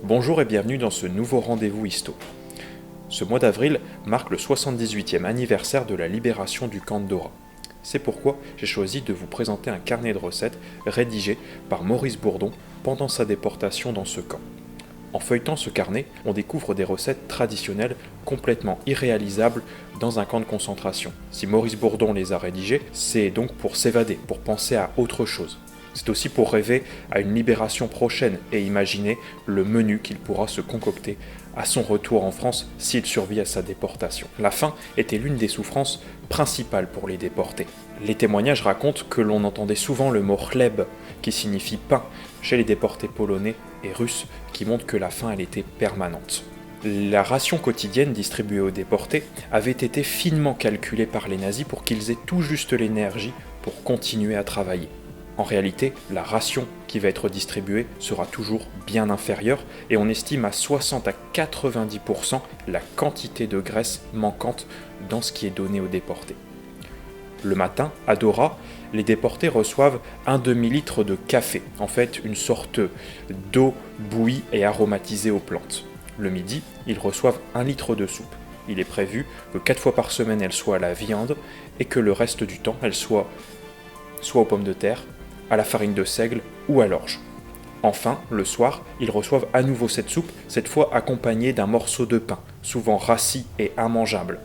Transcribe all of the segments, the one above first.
Bonjour et bienvenue dans ce nouveau rendez-vous Histo. Ce mois d'avril marque le 78e anniversaire de la libération du camp de Dora. C'est pourquoi j'ai choisi de vous présenter un carnet de recettes rédigé par Maurice Bourdon pendant sa déportation dans ce camp. En feuilletant ce carnet, on découvre des recettes traditionnelles complètement irréalisables dans un camp de concentration. Si Maurice Bourdon les a rédigées, c'est donc pour s'évader, pour penser à autre chose. C'est aussi pour rêver à une libération prochaine et imaginer le menu qu'il pourra se concocter à son retour en France s'il survit à sa déportation. La faim était l'une des souffrances principales pour les déportés. Les témoignages racontent que l'on entendait souvent le mot chleb, qui signifie pain, chez les déportés polonais et russes, qui montrent que la faim elle était permanente. La ration quotidienne distribuée aux déportés avait été finement calculée par les nazis pour qu'ils aient tout juste l'énergie pour continuer à travailler. En réalité, la ration qui va être distribuée sera toujours bien inférieure et on estime à 60 à 90% la quantité de graisse manquante dans ce qui est donné aux déportés. Le matin, à Dora, les déportés reçoivent un demi-litre de café, en fait une sorte d'eau bouillie et aromatisée aux plantes. Le midi, ils reçoivent 1 litre de soupe. Il est prévu que 4 fois par semaine elle soit à la viande et que le reste du temps elle soit aux pommes de terre, à la farine de seigle ou à l'orge. Enfin, le soir, ils reçoivent à nouveau cette soupe, cette fois accompagnée d'un morceau de pain, souvent rassis et immangeable.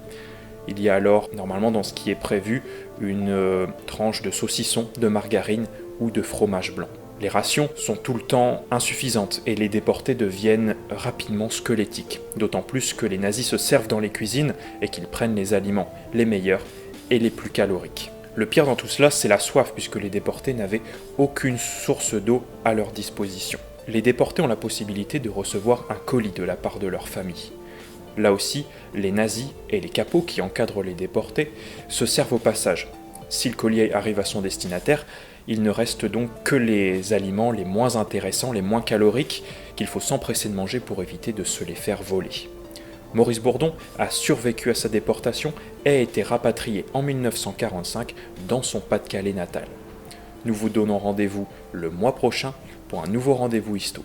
Il y a alors, normalement dans ce qui est prévu, une tranche de saucisson, de margarine ou de fromage blanc. Les rations sont tout le temps insuffisantes et les déportés deviennent rapidement squelettiques, d'autant plus que les nazis se servent dans les cuisines et qu'ils prennent les aliments les meilleurs et les plus caloriques. Le pire dans tout cela, c'est la soif, puisque les déportés n'avaient aucune source d'eau à leur disposition. Les déportés ont la possibilité de recevoir un colis de la part de leur famille. Là aussi, les nazis et les capots qui encadrent les déportés se servent au passage. Si le colis arrive à son destinataire, il ne reste donc que les aliments les moins intéressants, les moins caloriques, qu'il faut s'empresser de manger pour éviter de se les faire voler. Maurice Bourdon a survécu à sa déportation et a été rapatrié en 1945 dans son Pas-de-Calais natal. Nous vous donnons rendez-vous le mois prochain pour un nouveau rendez-vous Histo.